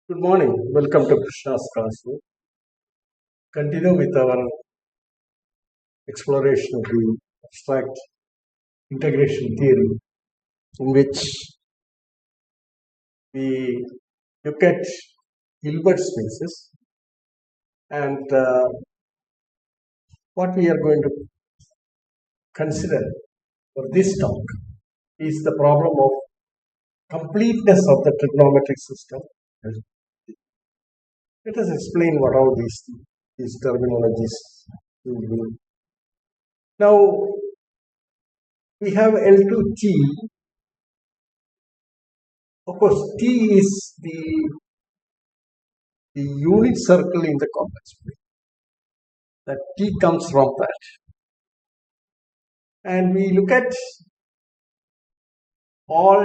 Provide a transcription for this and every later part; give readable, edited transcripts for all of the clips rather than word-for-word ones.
Good morning. Welcome to Krishna's classroom. Continue with our exploration of the abstract integration theory, in which we look at Hilbert spaces, and what we are going to consider for this talk is the problem of completeness of the trigonometric system. Let us explain what all these terminologies mean. Now, we have L2T. Of course, T is the unit circle in the complex plane. That T comes from that. And we look at all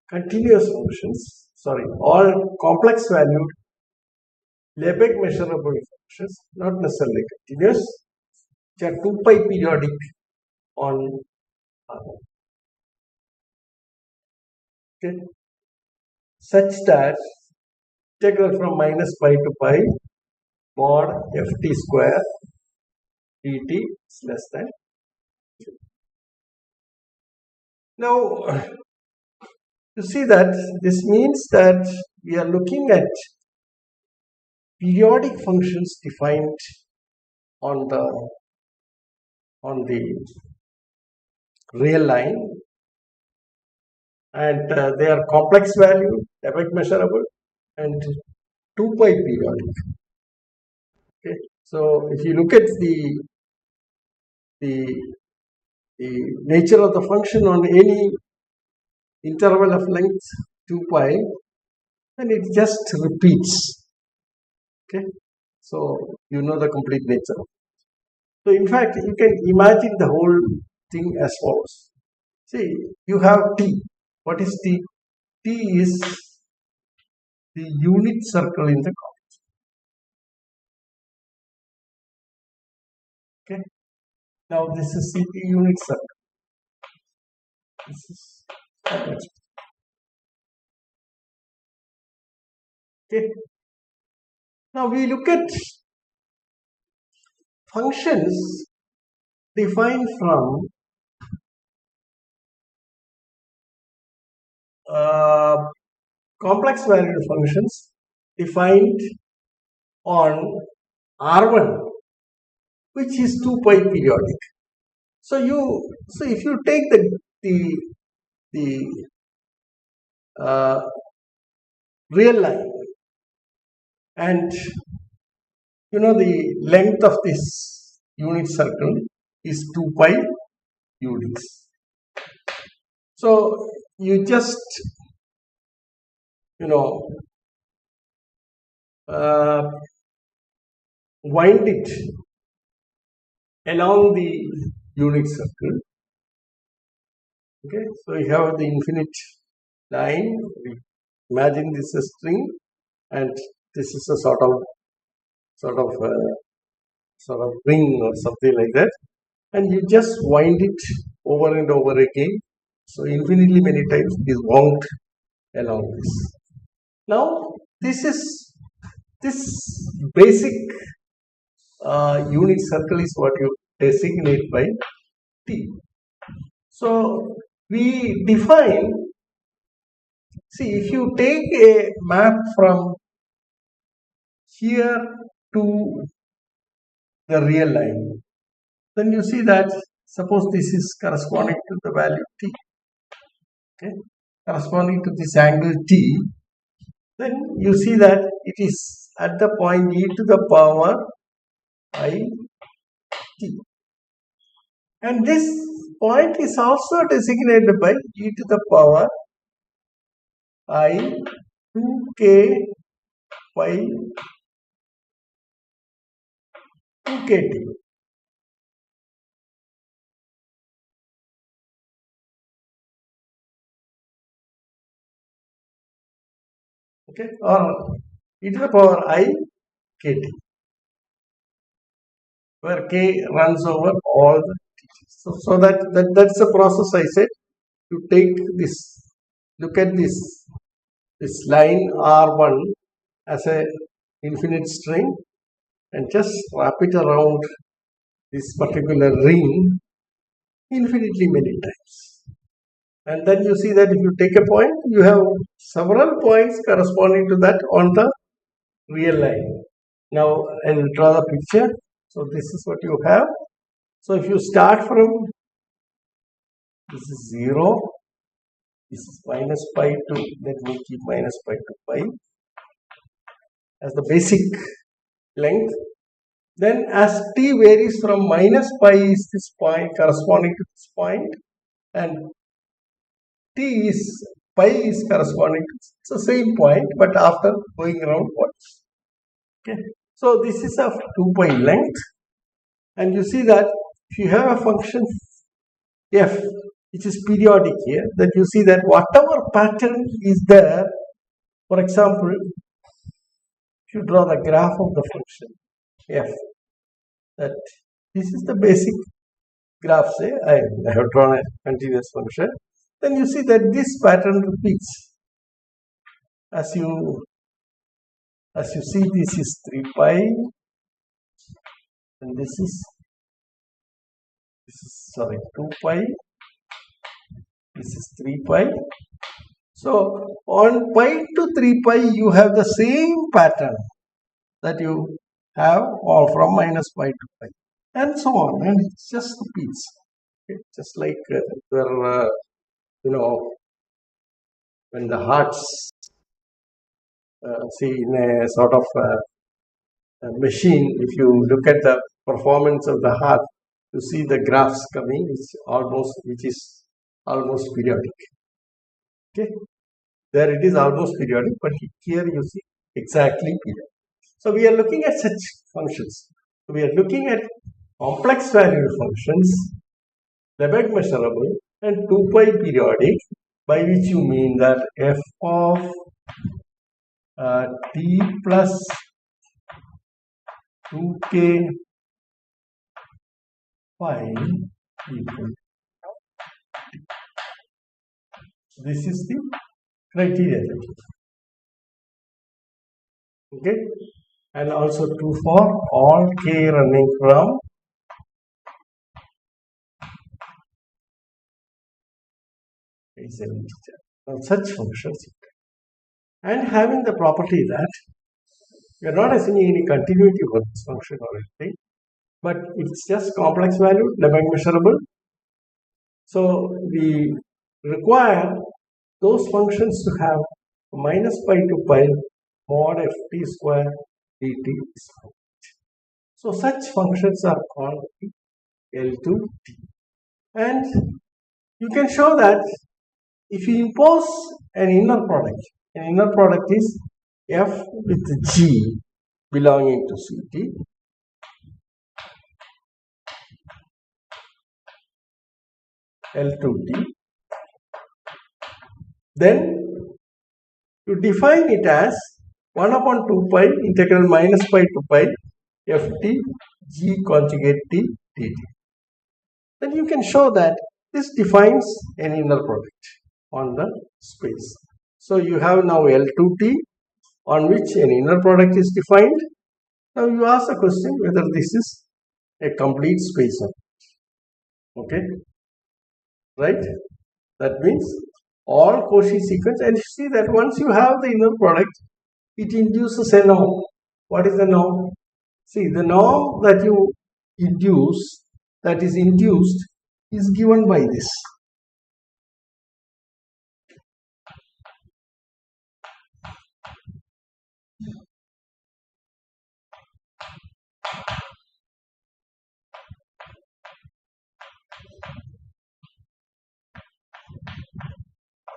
continuous functions, all complex valued Lebesgue measurable functions, not necessarily continuous, which are 2 pi periodic on R1. Okay. Such that integral from minus pi to pi mod ft square dt is less than 2. Now, you see that this means that we are looking at periodic functions defined on the real line, and they are complex value, Lebesgue measurable, and 2 pi periodic. Okay, so if you look at the nature of the function on any interval of length 2 pi, then it just repeats. Okay, so you know the complete nature. So in fact, you can imagine the whole thing as follows. See, you have T. What is T? T is the unit circle in the complex. Okay. Now this is the unit circle. This is complex. Okay. Now we look at functions defined from complex valued functions defined on R1, which is 2 pi periodic. So if you take the real line, and you know the length of this unit circle is 2 pi units. So you just wind it along the unit circle. Okay, so you have the infinite line. Imagine this is a string, and this is a sort of ring or something like that, and you just wind it over and over again. So infinitely many times it is wound along this. Now this basic unit circle is what you designate by T. So we define, see, if you take a map from here to the real line, then you see that suppose this is corresponding to the value T, okay, corresponding to this angle T, then you see that it is at the point e to the power I t. And this point is also designated by e to the power I 2k pi 2kt. Okay, or e to the power I kt, where k runs over all the teachers. So that's the process I said. You take this, look at this this line R1 as a infinite string and just wrap it around this particular ring infinitely many times. And then you see that if you take a point, you have several points corresponding to that on the real line. Now I will draw the picture. So this is what you have. So if you start from, this is 0, this is minus pi to, let me keep minus pi to pi as the basic length. Then as t varies from minus pi is this point corresponding to this point, and t is pi is corresponding to, it's the same point but after going around once. Okay. So this is of 2 pi length, and you see that if you have a function f which is periodic here, that you see that whatever pattern is there, for example, if you draw the graph of the function f, that this is the basic graph, say I have drawn a continuous function, then you see that this pattern repeats. As you see, this is 3 pi and this is 2 pi, this is 3 pi. So on pi to 3 pi you have the same pattern that you have all from minus pi to pi, and so on, and it just repeats. Okay. Just like where when the hearts see in a sort of a machine, if you look at the performance of the heart, you see the graphs coming, which is almost periodic. Okay, there it is almost periodic, but here you see exactly periodic. So we are looking at such functions. We are looking at complex valued functions, Lebesgue measurable, and 2 pi periodic, by which you mean that f of t plus 2k pi equal. This is the criteria. Okay, and also true for all k running from is an integer. Now such functions, and having the property that we are not assuming any continuity for this function or anything, but it's just complex valued, Lebesgue measurable. So we require those functions to have minus pi to pi mod ft square dt is complete. So such functions are called L2T, and you can show that if you impose an inner product is f with g belonging to Ct, L2T, then you define it as 1 upon 2 pi integral minus pi to pi ft g conjugate t dt. Then you can show that this defines an inner product on the space. So you have now L2T on which an inner product is defined. Now you ask the question whether this is a complete space or not. Okay, right? That means all Cauchy sequence, and you see that once you have the inner product, it induces a norm. What is the norm? See, the norm that you induce, that is induced, is given by this.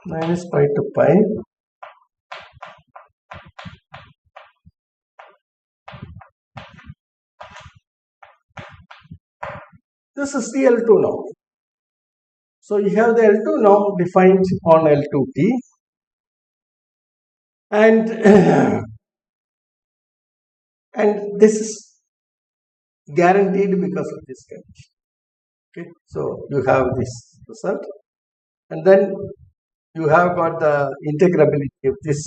Minus pi to pi this is the L2 norm. So you have the L2 norm defined on L2T, and and this is guaranteed because of this condition. Okay, so you have this result, and then you have got the integrability of this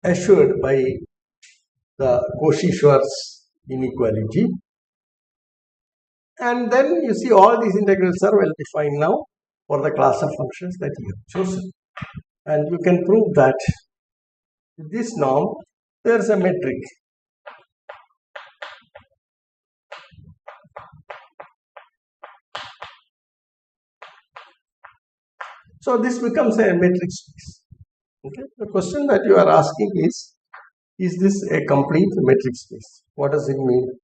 assured by the Cauchy-Schwarz inequality. And then you see all these integrals are well defined now for the class of functions that you have chosen. And you can prove that with this norm, there is a metric. So this becomes a metric space. Okay? The question that you are asking is this a complete metric space? What does it mean?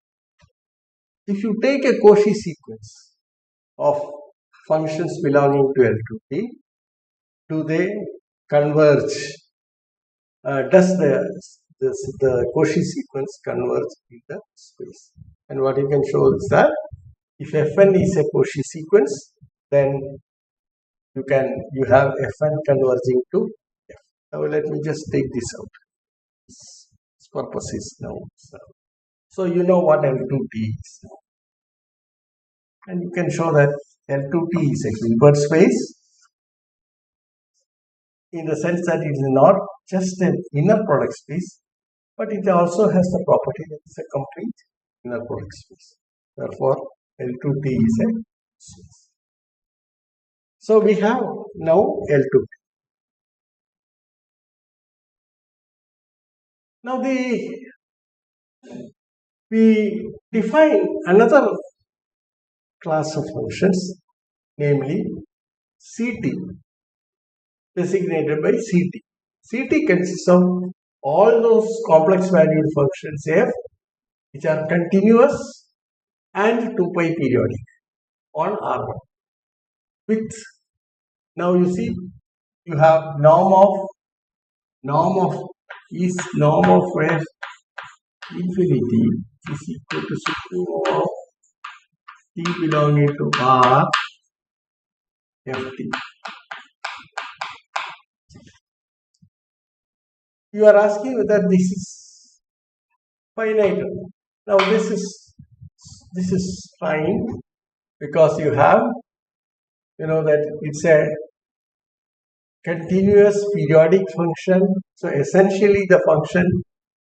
If you take a Cauchy sequence of functions belonging to L2T, do they converge? Does the Cauchy sequence converge in the space? And what you can show is that if Fn is a Cauchy sequence, then you have Fn converging to F. Now let me just take this out. This purpose is now. So you know what L2T is now. And you can show that L2T is a Hilbert space in the sense that it is not just an inner product space, but it also has the property that it's a complete inner product space. Therefore, L2T is a space. So we have now L2T. Now we define another class of functions, namely CT, designated by CT. CT consists of all those complex valued functions F which are continuous and 2 pi periodic on R1. With now you see you have norm of F infinity is equal to supremum of T belonging to R Ft. You are asking whether this is finite. Now this is fine because you have that it's a continuous periodic function. So essentially the function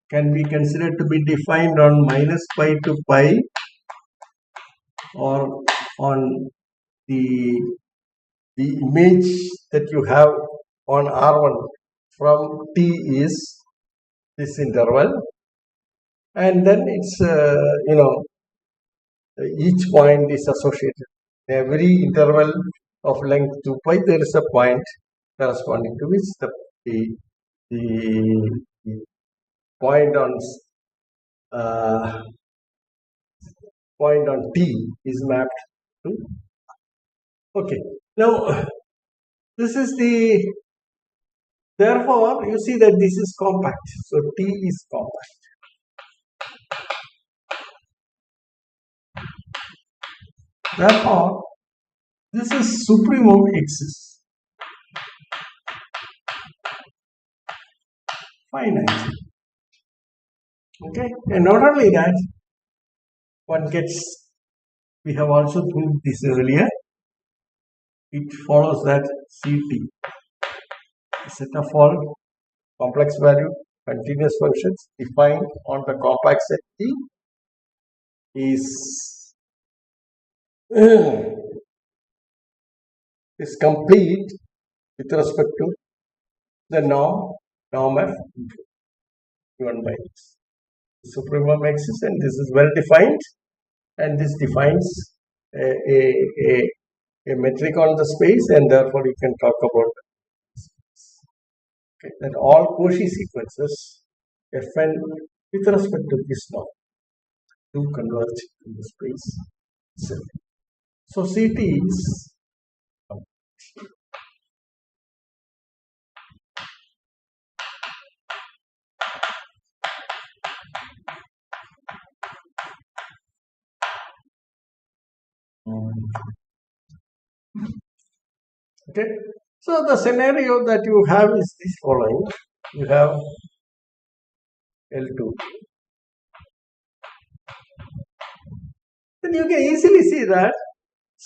can be considered to be defined on minus pi to pi, or on the image that you have on R1 from T is this interval, and then it's each point is associated. Every interval of length 2 pi, there is a point corresponding to which the point on T is mapped to. Okay, now this is therefore you see that this is compact. So T is compact. Therefore, this is supremum exists. Finite. Okay, and not only that, we have also proved this earlier. It follows that CT, a set of all complex value continuous functions defined on the compact set T is complete with respect to the norm F given by X. Supremum exists, and this is well defined, and this defines a metric on the space, and therefore you can talk about that all Cauchy sequences Fn with respect to this norm do converge in the space itself. So CT is okay. So the scenario that you have is this following. You have L2. Then you can easily see that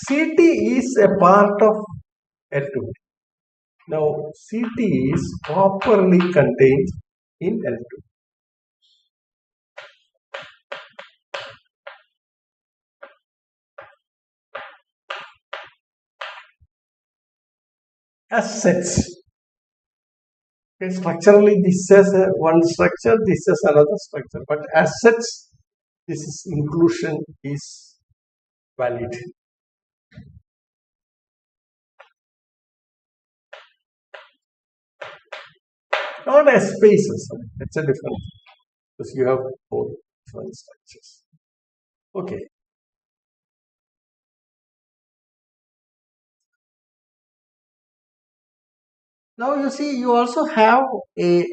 CT is a part of L2. Now, CT is properly contained in L2. As sets. Okay, structurally, this is one structure, this is another structure. But as such, this inclusion is valid. Not as spaces. It's a different, because you have both different structures. Okay. Now you see, you also have a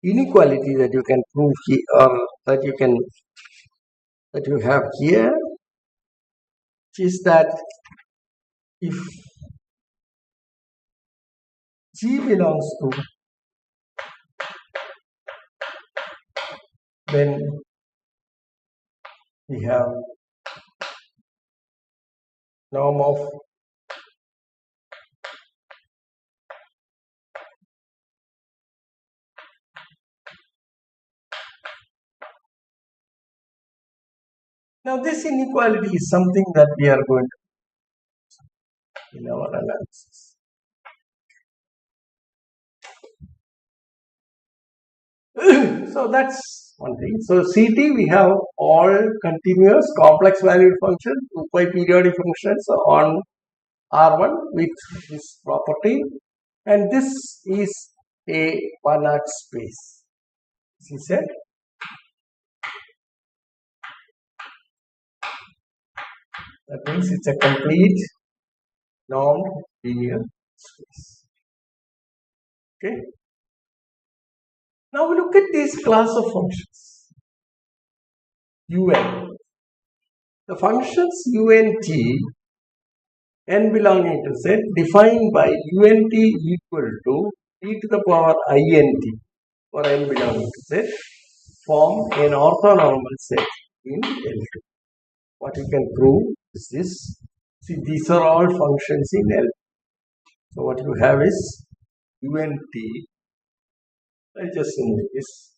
inequality that you can prove here, or that you have here, which is that if G belongs to, then we have norm of now this inequality is something that we are going to in our analysis. So that's one thing. So CT, we have all continuous complex valued functions, 2 pi periodic functions on R1 with this property, and this is a one-arc space. As he said, that means it's a complete non-linear space. Okay. Now we look at this class of functions. UN. The functions UNT, n belonging to Z, defined by UNT equal to e to the power INT for n belonging to Z, form an orthonormal set in L2. What you can prove is this. See, these are all functions in L. So what you have is UNT. I just remove this.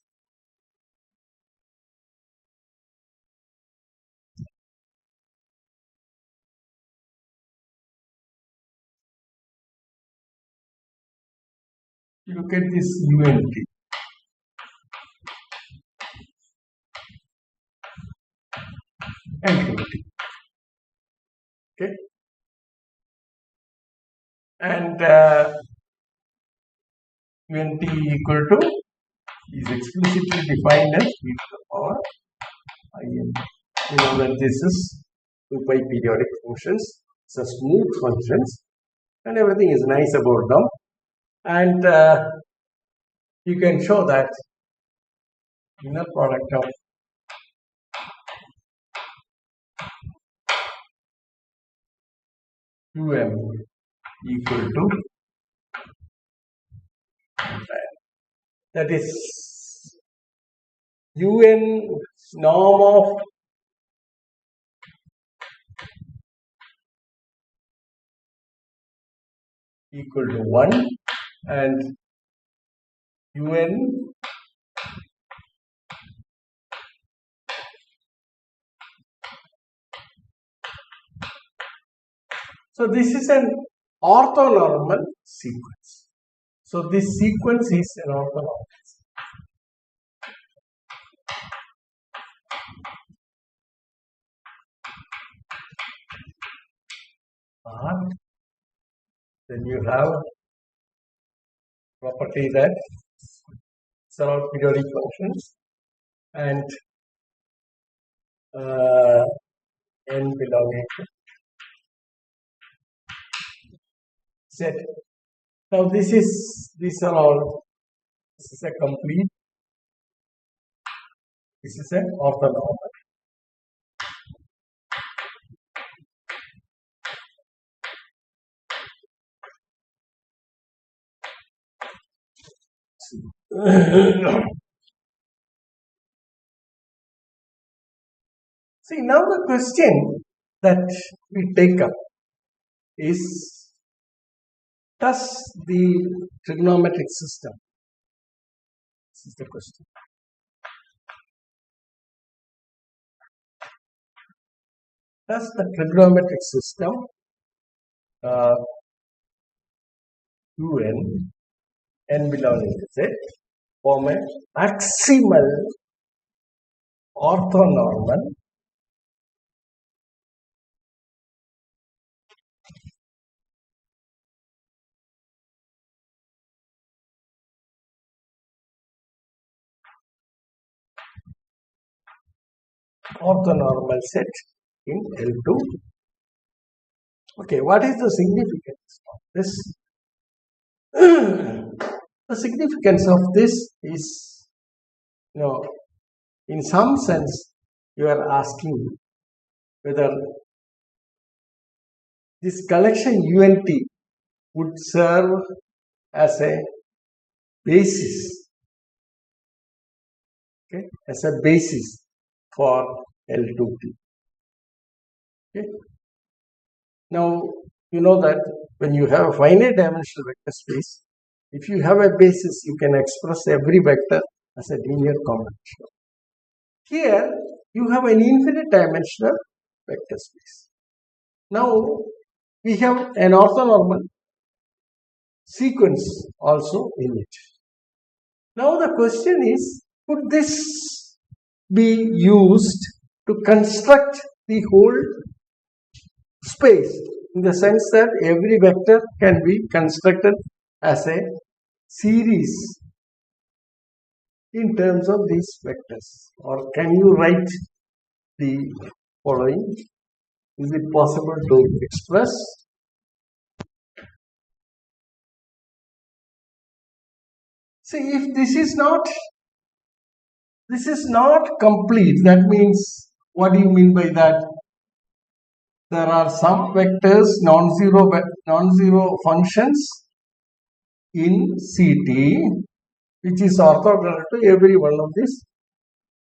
You look at this UNT. And UNT. Okay. And UNT equal to is explicitly defined as e to the power IN. You know that this is 2 pi periodic functions. It's a smooth functions, and everything is nice about them. And you can show that inner product of UM equal to that is UN norm of equal to 1 and UN so this is an orthonormal sequence. So this sequence is an orthonormal. Then you have property that surround periodic functions and n belonging to Z. Now these are all, this is a complete, this is an orthonormal. See, now the question that we take up is, does the trigonometric system, this is the question, does the trigonometric system UN n belonging to Z form a maximal orthonormal set in L2. Okay, what is the significance of this? The significance of this is, in some sense, you are asking whether this collection UNT would serve as a basis, okay, as a basis for L2T. Okay. Now, you know that when you have a finite dimensional vector space, if you have a basis, you can express every vector as a linear combination. Here, you have an infinite dimensional vector space. Now, we have an orthonormal sequence also in it. Now, the question is, could this be used to construct the whole space, in the sense that every vector can be constructed as a series in terms of these vectors? Or can you write the following? Is it possible to express? See, if this is not complete, that means, what do you mean by that? There are some vectors, non-zero functions in CT, which is orthogonal to every one of these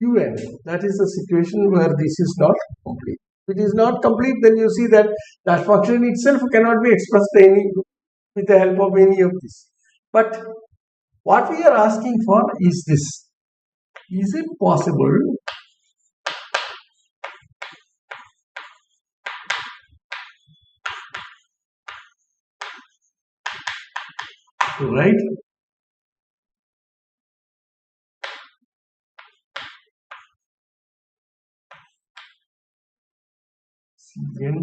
UN. That is the situation where this is not complete. If it is not complete, then you see that that function itself cannot be expressed with the help of any of this. But what we are asking for is this. Is it possible to write Cn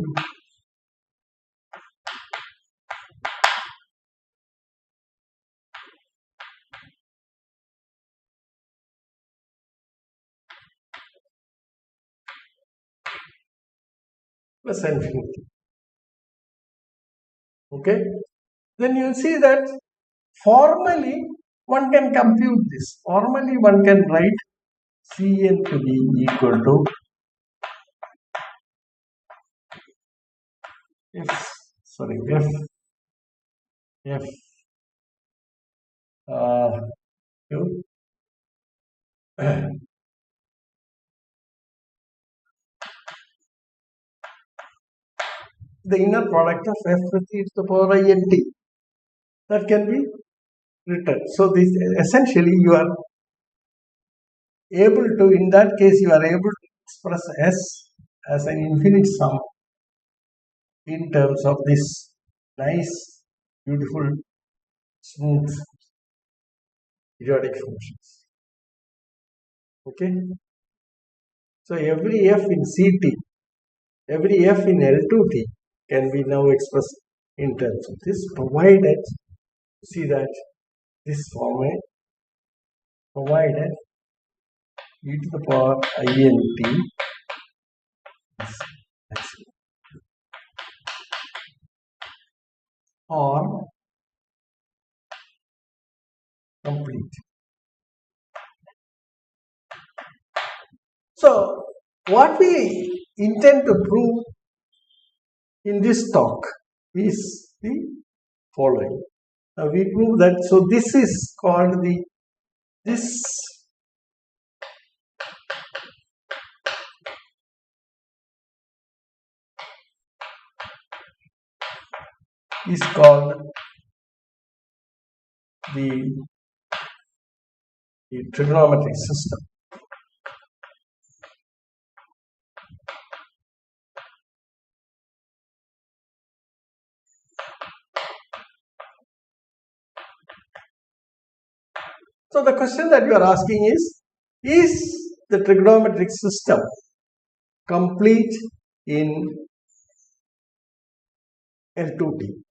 plus infinity? Okay, then you see that formally one can compute this. Formally one can write Cn to be equal to f Q the inner product of f with e to the power int. That can be written. So this essentially you are able to, in that case, you are able to express S as an infinite sum in terms of this nice, beautiful, smooth periodic functions. Okay. So every f in CT, every f in L2T can be now expressed in terms of this, provided, see that this format, provided e to the power int or complete. So, what we intend to prove in this talk is the following. Now, we prove that, so this is called this is called the trigonometric system. So the question that you are asking is the trigonometric system complete in L2T?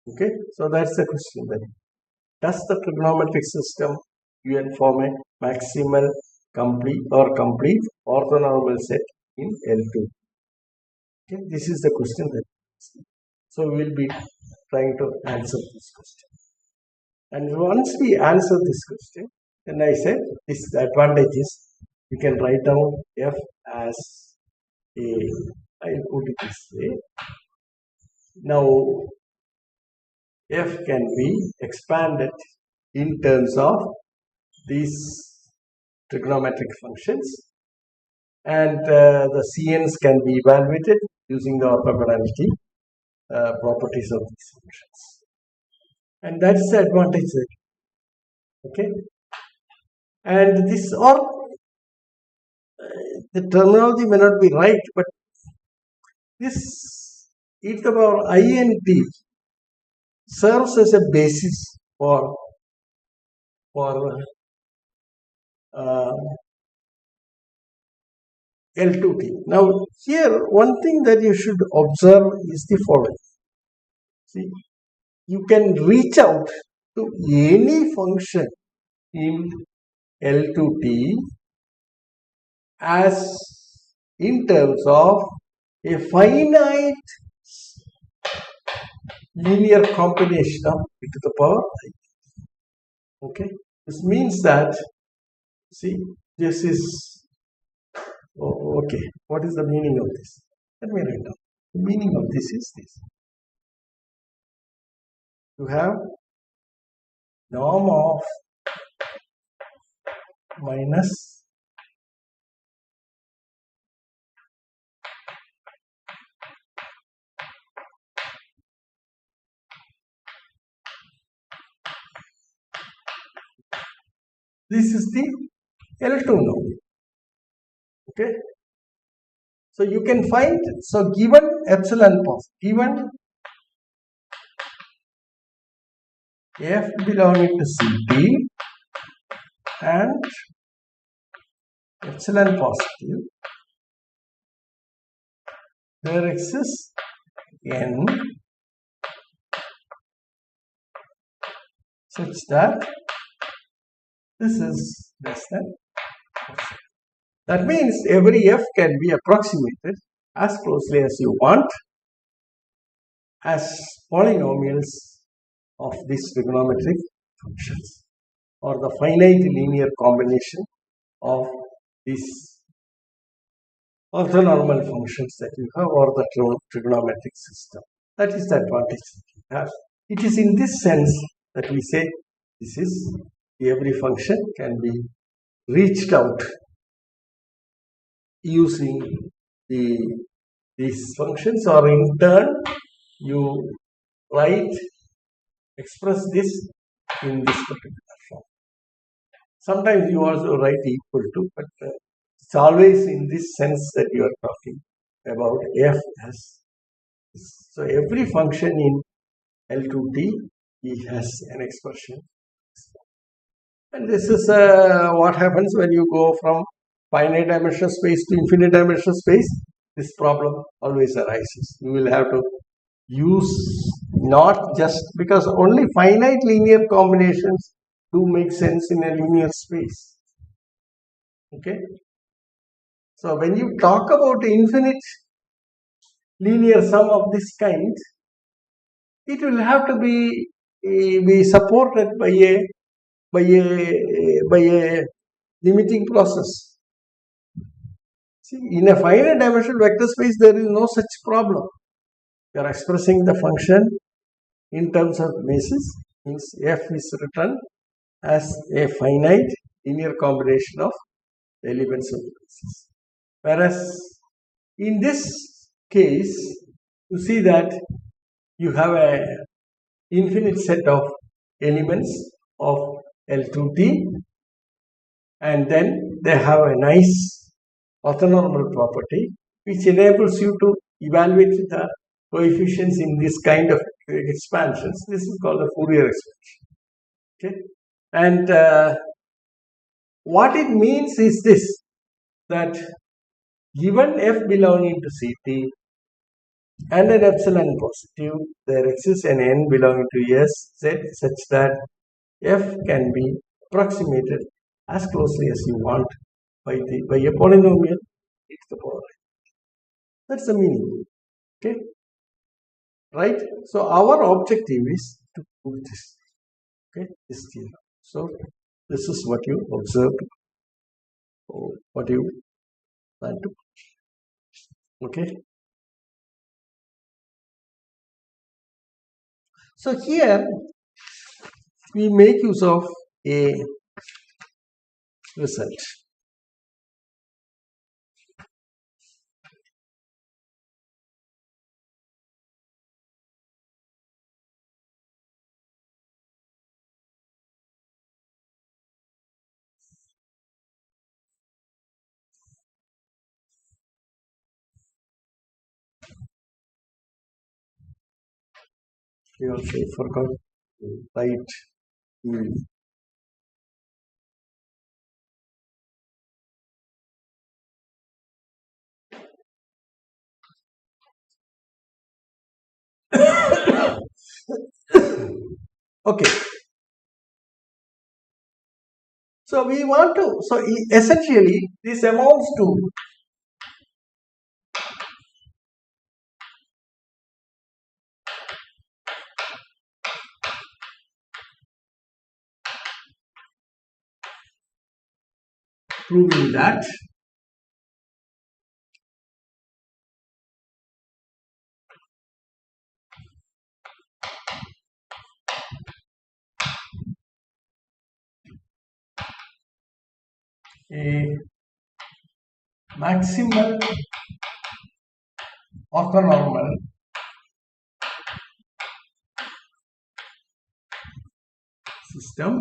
Okay, so that's the question then. Does the trigonometric system form a maximal complete orthonormal set in L2? Okay, this is the question that. So we will be trying to answer this question. And once we answer this question, then I said this advantage is you can write down f as a, I will put it this way. Now f can be expanded in terms of these trigonometric functions, and the CNs can be evaluated using the orthogonality properties of these functions. And that's the advantage there. Okay, and this the terminology may not be right, but this e to the power int serves as a basis for L2T. Now here one thing that you should observe is the following. See, you can reach out to any function in L2T as in terms of a finite linear combination of e to the power I. Okay, this means that, see, this is, okay, what is the meaning of this? Let me write down. The meaning of this is this. You have norm of minus this is the L2 norm. Okay, so you can find, so given epsilon pos, given f belonging to Ct and epsilon positive, there exists n such that this is less than. That means every f can be approximated as closely as you want as polynomials of these trigonometric functions, or the finite linear combination of these orthonormal functions that you have, or the trigonometric system. That is the advantage that you have. It is in this sense that we say this is every function can be reached out using these functions, or in turn you express this in this particular form. Sometimes you also write equal to, but it's always in this sense that you are talking about f as. So every function in L2T has an expression. And this is what happens when you go from finite dimensional space to infinite dimensional space. This problem always arises. You will have to use, not just because only finite linear combinations do make sense in a linear space. Okay, so when you talk about infinite linear sum of this kind, it will have to be supported by a limiting process. See, in a finite dimensional vector space, there is no such problem. You are expressing the function in terms of basis, means f is written as a finite linear combination of elements of the basis. Whereas in this case, you see that you have a infinite set of elements of L2T, and then they have a nice orthonormal property which enables you to evaluate the coefficients in this kind of expansions. This is called the Fourier expansion. Okay, and what it means is this, that given f belonging to Ct and an epsilon positive, there exists an n belonging to S Z such that f can be approximated as closely as you want by a polynomial e to the power n. That's the meaning. Okay, right? So our objective is to prove this. Okay, this theorem. So this is what you observed, or what you plan to. Okay. So here we make use of a result. We also forgot to write okay. So we want to, so essentially this amounts to proving that a maximal orthonormal system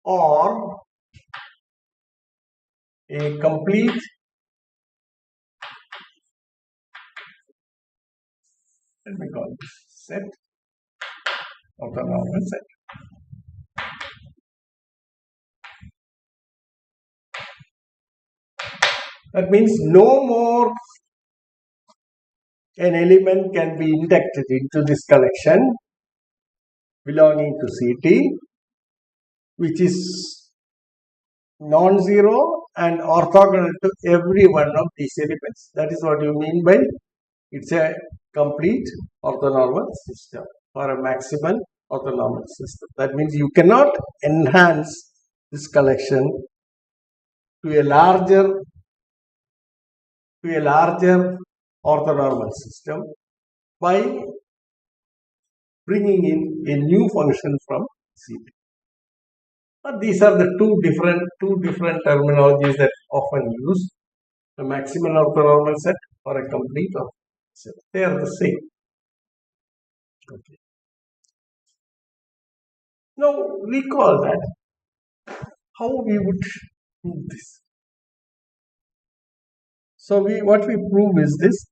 or a complete let me call this set orthonormal set. That means no more an element can be inducted into this collection belonging to Ct, which is non-zero and orthogonal to every one of these elements. That is what you mean by it's a complete orthonormal system or a maximal orthonormal system. That means you cannot enhance this collection to a larger orthonormal system by bringing in a new function from Ct. But these are the two different terminologies that often used: a maximal orthonormal set or a complete orthonormal set. They are the same. Okay. Now recall that how we would prove this. So what we prove is this.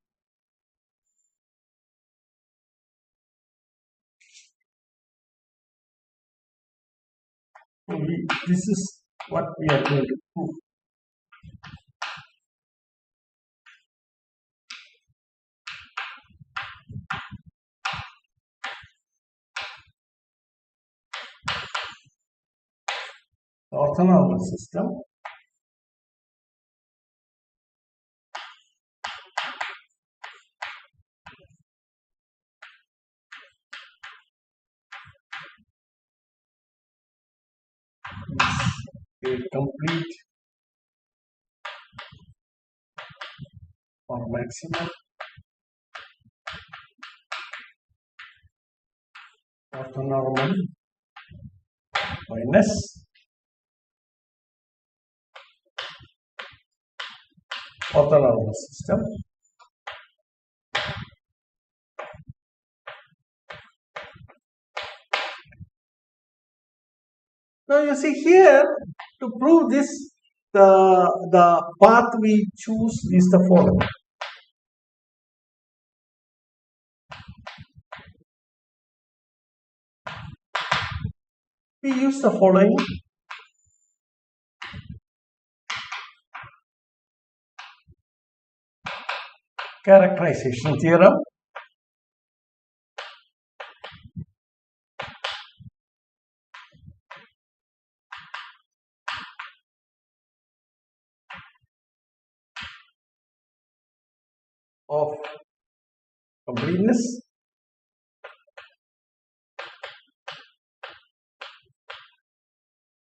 This is what we are going to prove. The orthonormal system is a complete or maximal orthonormal minus orthonormal system Now you see here, to prove this, the path we choose is the following. We use the following characterization theorem. Of completeness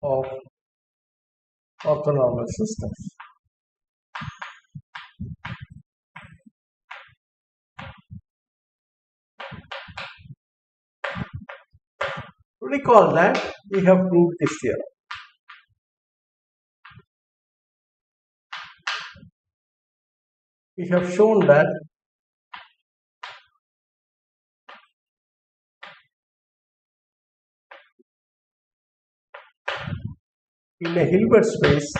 of orthonormal systems. Recall that we have proved this theorem. We have shown that in a Hilbert space,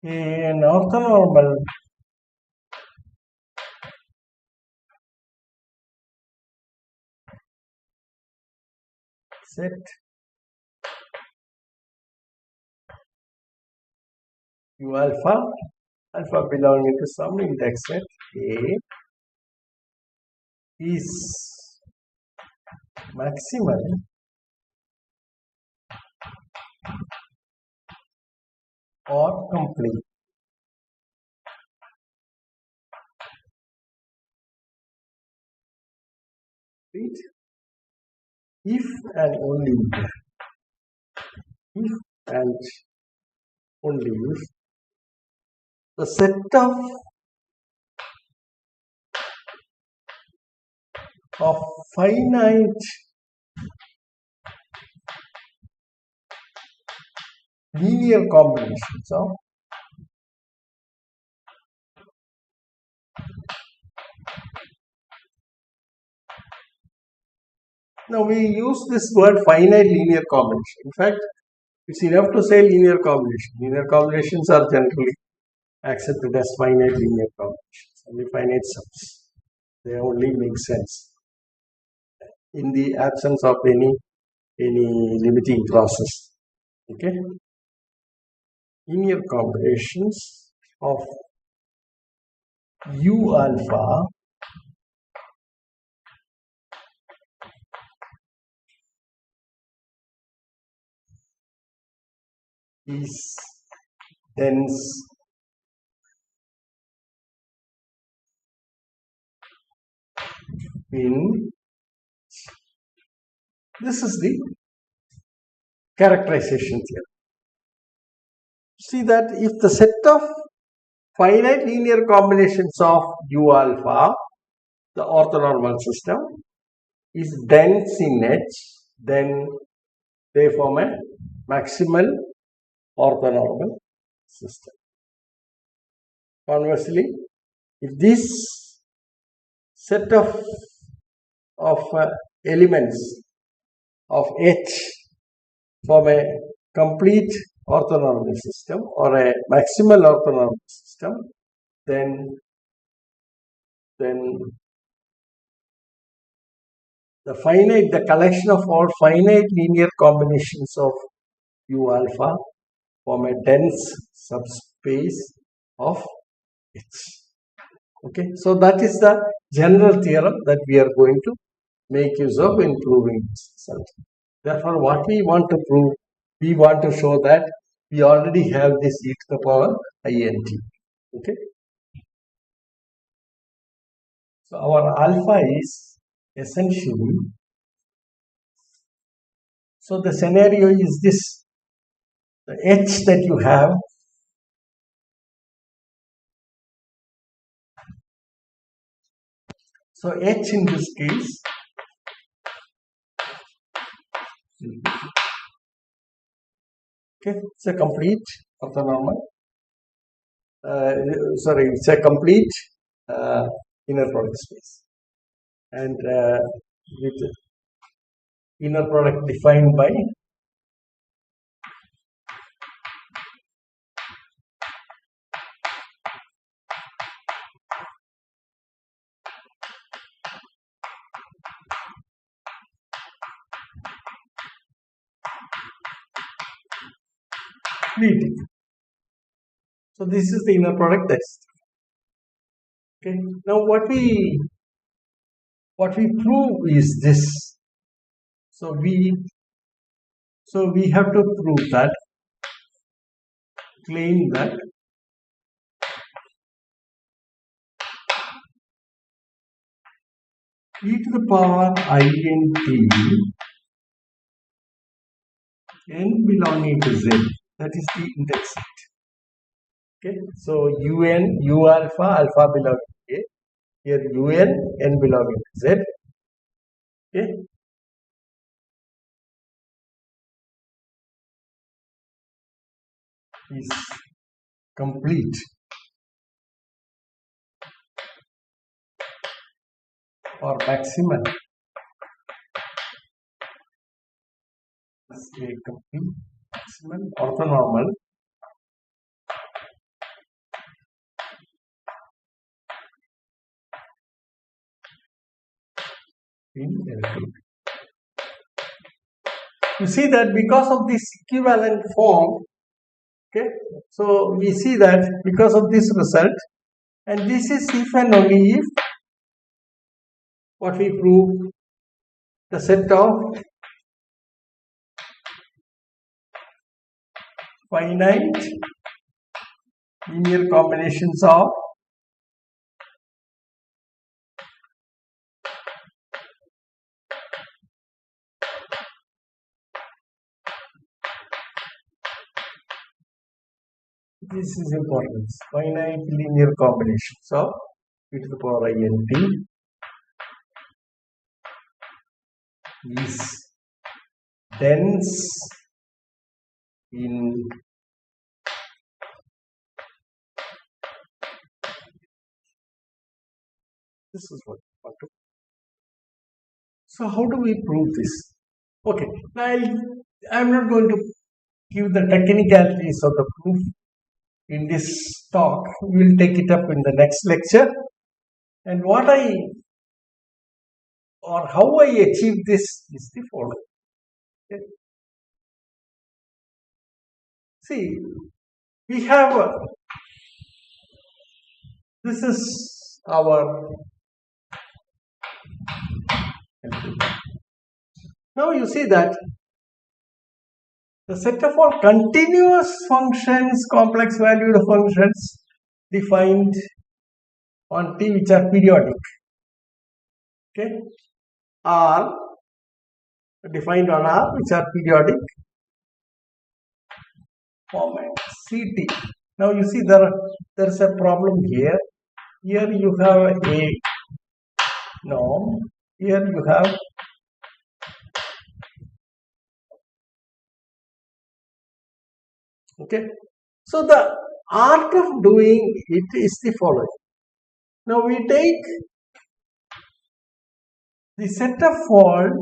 an orthonormal set U alpha belonging to some index set A is maximal or complete if and only if the set of finite linear combinations of now we use this word finite linear combination. In fact, it's enough to say linear combination. Linear combinations are generally accepted as finite linear combinations, only finite sums. They only make sense in the absence of any limiting process. Okay, linear combinations of U alpha is dense in, this is the characterization theorem. See that if the set of finite linear combinations of U alpha, the orthonormal system, is dense in H, then they form a maximal orthonormal system. Conversely, if this set of elements of H form a complete orthonormal system or a maximal orthonormal system, then the collection of all finite linear combinations of U alpha form a dense subspace of H. Okay, so that is the general theorem that we are going to make use of in proving this result. Therefore, what we want to prove, we want to show that we already have this e to the power int. Okay, so our alpha is essentially, so the scenario is this: the h that you have, so h in this case okay, it's a complete orthonormal. sorry, it's a complete uh, inner product space, and with inner product defined by Vt. So this is the inner product test. Okay. Now what we prove is this. So we have to prove that, claim that e to the power int n belonging to z, that is the index set. Okay, so u alpha belonging to a, here n belonging to z. Okay, is complete or maximal. Is a complete maximal orthonormal in L2. You see that because of this equivalent form, okay, so we see that because of this result, and this is if and only if what we prove, the set of finite linear combinations of this is important, finite linear combinations of e to the power int is dense in this is what we want to. So how do we prove this? Okay, now I'm not going to give the technicalities of the proof in this talk. We will take it up in the next lecture. And what how I achieve this is the following. Okay. See, we have this is our. Now you see that the set of all continuous functions, complex valued functions defined on T which are periodic, okay, are defined on R which are periodic format CT. Now you see there is a problem here. Here you have a norm. Here you have okay. So the art of doing it is the following. Now we take the set of fault,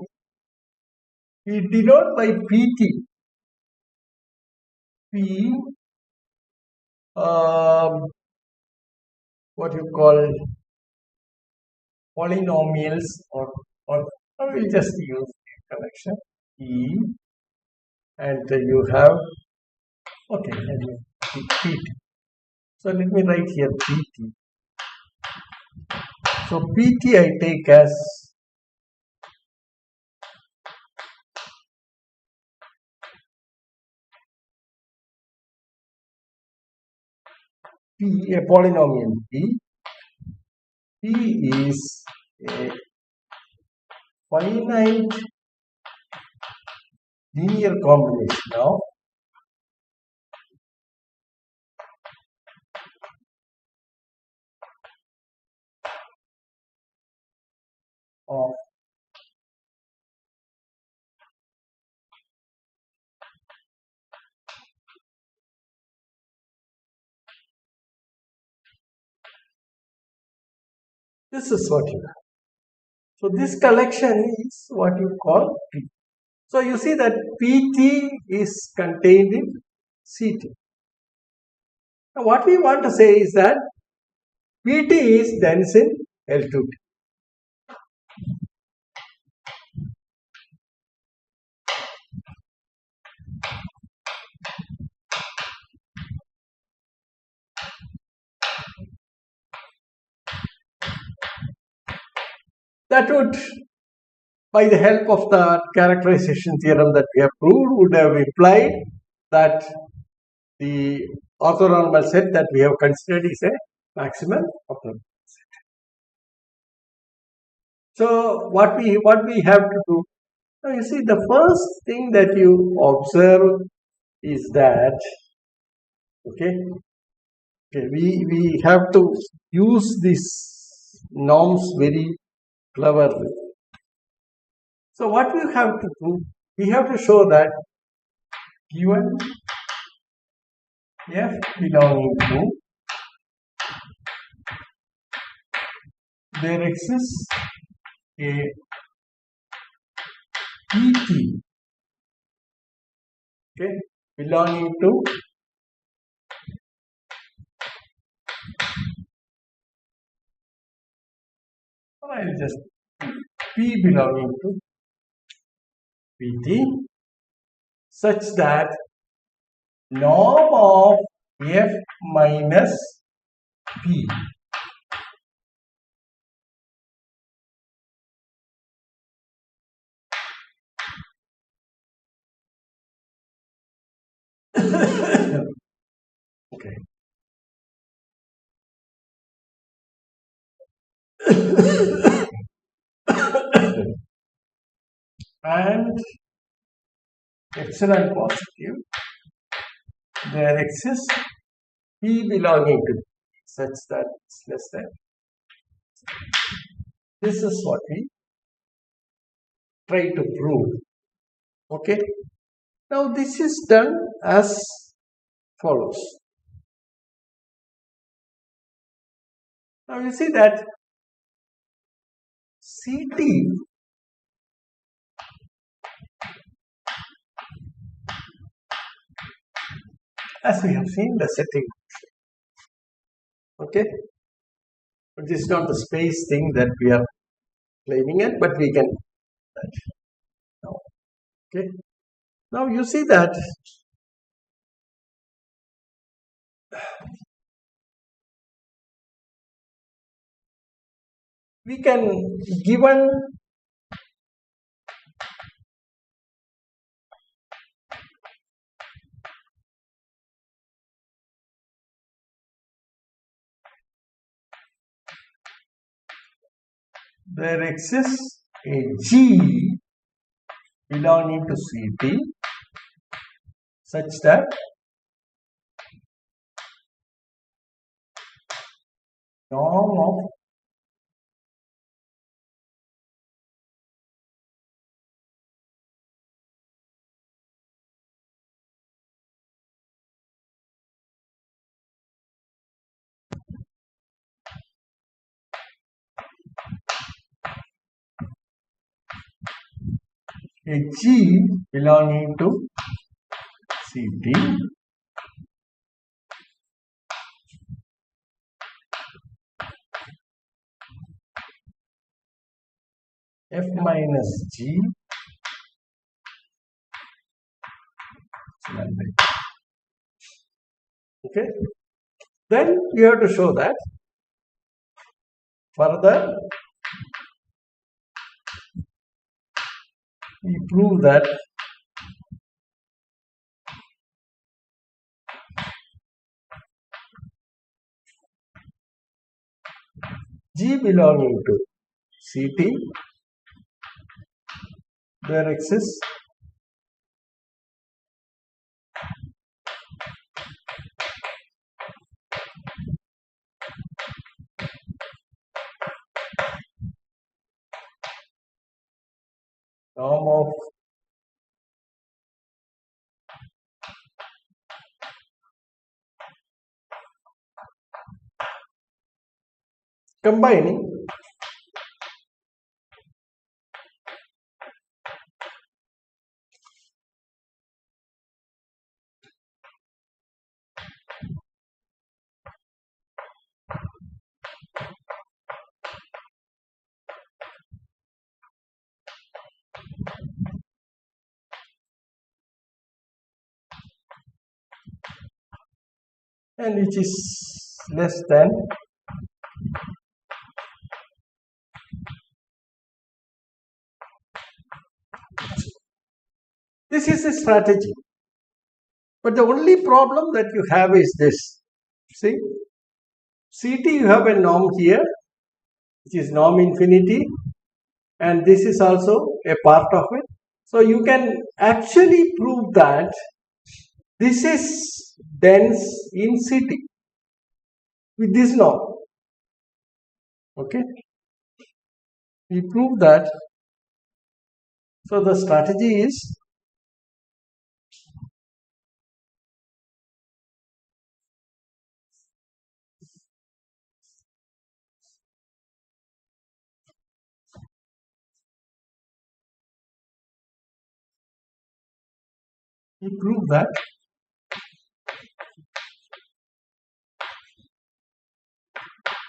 we denote by PT. P what you call polynomials, or I will just use connection E, and you have okay, PT. So let me write here PT. So PT I take as P, a polynomial P. P is a finite linear combination of This is what you have. So this collection is what you call P. So you see that PT is contained in CT. Now what we want to say is that PT is dense in L2T. That would, by the help of the characterization theorem that we have proved, would have implied that the orthonormal set that we have considered is a maximal orthonormal set. So what we have to do now, you see, the first thing that you observe is that we have to use these norms very cleverly. So what we have to do, we have to show that given f belonging to, there exists a PT, belonging to I'll just P belonging to PT such that norm of f minus P okay. And epsilon positive, there exists P belonging to P such that it's less than. This is what we try to prove. Okay. Now this is done as follows. Now you see that CT as we have seen the setting. Okay. But this is not the space thing that we are claiming it, but we can. Okay. Now you see that we can, given there exists a G belonging to CT such that norm of a G belonging to CT F minus G okay. Then you have to show that further we prove that G belonging to CT there exists norm of combining and which is less than this is a strategy. But the only problem that you have is this. See, CT you have a norm here, which is norm infinity, and this is also a part of it. So you can actually prove that this is dense in CT with this norm. Okay, we prove that. So the strategy is we prove that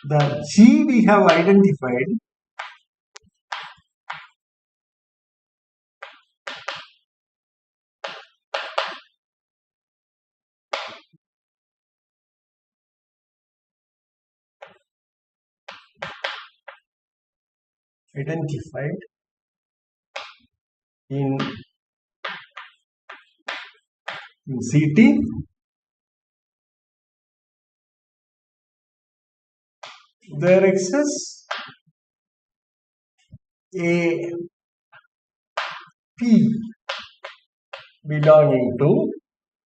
the G we have identified in CT there exists a P belonging to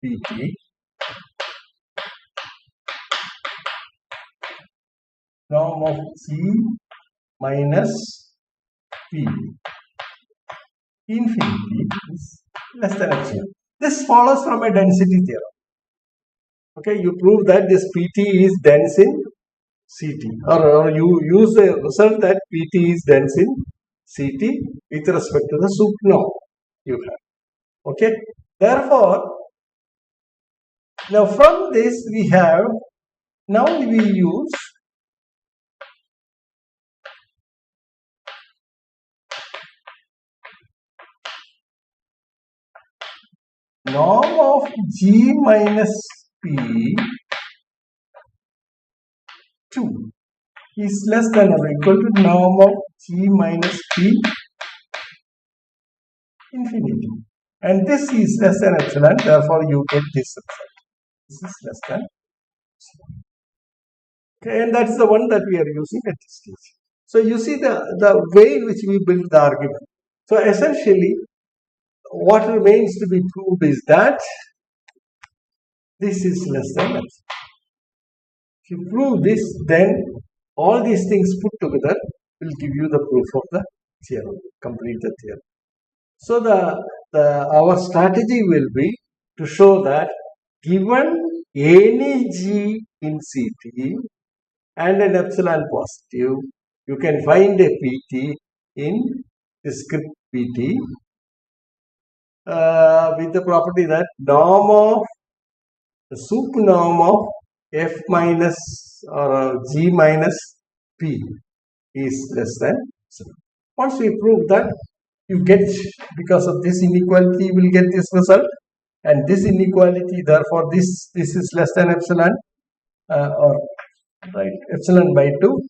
PT norm of G minus P infinity is less than epsilon. This follows from a density theorem. Okay, you prove that this PT is dense in CT, or you use the result that PT is dense in CT with respect to the sup norm you have. Okay, therefore, now from this we have, now we use norm of G minus P 2 is less than or equal to norm of G minus P infinity, and this is less than epsilon, therefore you get this result. This is less than epsilon. Okay, and that's the one that we are using at this stage. So you see the way in which we build the argument. So essentially what remains to be proved is that this is less than epsilon. If you prove this, then all these things put together will give you the proof of the theorem, complete the theorem. So our strategy will be to show that given any G in CT and an epsilon positive, you can find a PT in the script PT with the property that norm of the sup norm of F minus or G minus P is less than epsilon. Once we prove that, you get, because of this inequality, you will get this result, and this inequality, therefore this is less than epsilon, or right, epsilon by 2,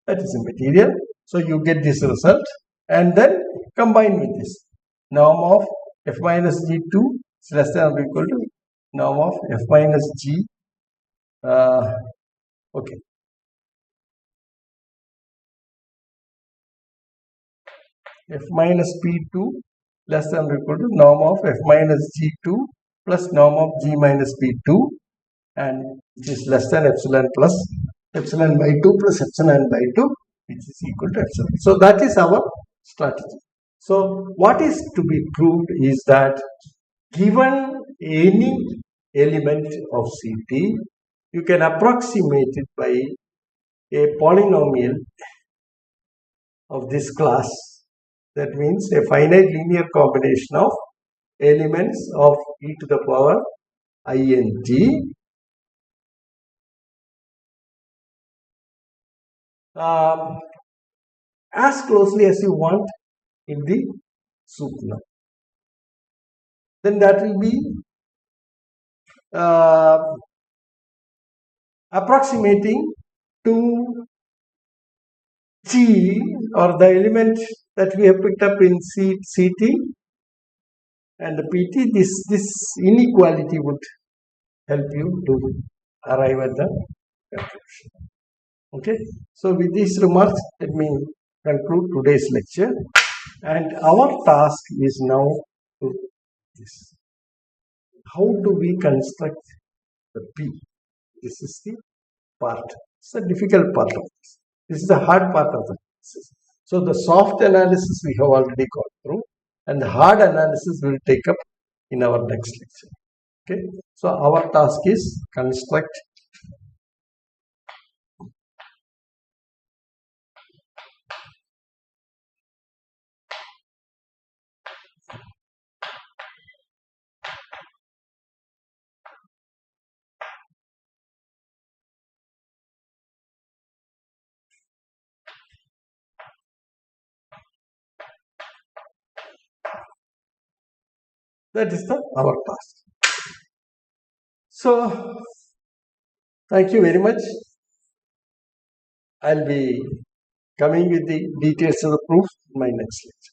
that is a material. So you get this result, and then combine with this norm of F minus G2 is less than or equal to norm of F minus G. Okay. F minus P2 less than or equal to norm of F minus G2 plus norm of G minus P2, and which is less than epsilon plus epsilon by 2 plus epsilon by 2, which is equal to epsilon. So that is our strategy. So what is to be proved is that given any element of CT, you can approximate it by a polynomial of this class. That means a finite linear combination of elements of e to the power int as closely as you want in the Sukna. Then that will be approximating to G, or the element that we have picked up in CT and the PT. This inequality would help you to arrive at the conclusion. Okay, so with these remarks, let me conclude today's lecture, and our task is now to this: how do we construct the P? This is the part. It's a difficult part of this. This is the hard part of the analysis. So the soft analysis we have already gone through, and the hard analysis will take up in our next lecture. Okay, so our task is construct that is our task. So thank you very much. I'll be coming with the details of the proof in my next lecture.